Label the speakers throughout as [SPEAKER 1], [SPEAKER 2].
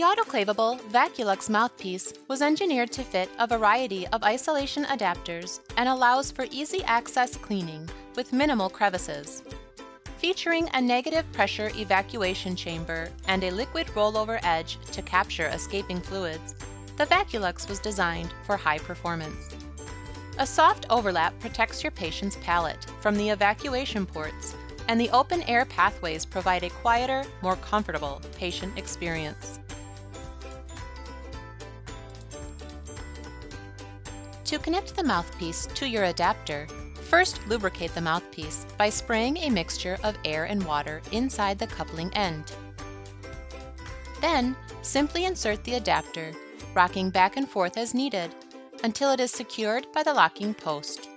[SPEAKER 1] The autoclavable VacuLUX mouthpiece was engineered to fit a variety of isolation adapters and allows for easy access cleaning with minimal crevices. Featuring a negative pressure evacuation chamber and a liquid rollover edge to capture escaping fluids, the VacuLUX was designed for high performance. A soft overlap protects your patient's palate from the evacuation ports, and the open air pathways provide a quieter, more comfortable patient experience. To connect the mouthpiece to your adapter, first lubricate the mouthpiece by spraying a mixture of air and water inside the coupling end. Then, simply insert the adapter, rocking back and forth as needed until it is secured by the locking post.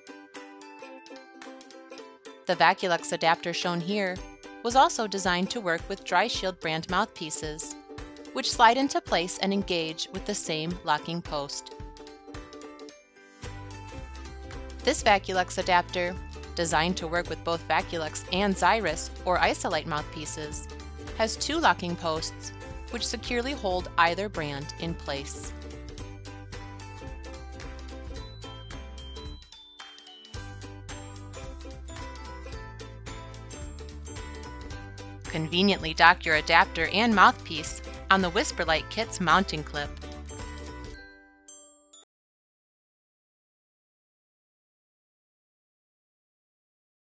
[SPEAKER 1] The VacuLUX adapter shown here was also designed to work with Dry Shield brand mouthpieces, which slide into place and engage with the same locking post. This VacuLUX adapter, designed to work with both VacuLUX and Zyris or Isolite mouthpieces, has two locking posts which securely hold either brand in place. Conveniently dock your adapter and mouthpiece on the Whisper Lite kit's mounting clip.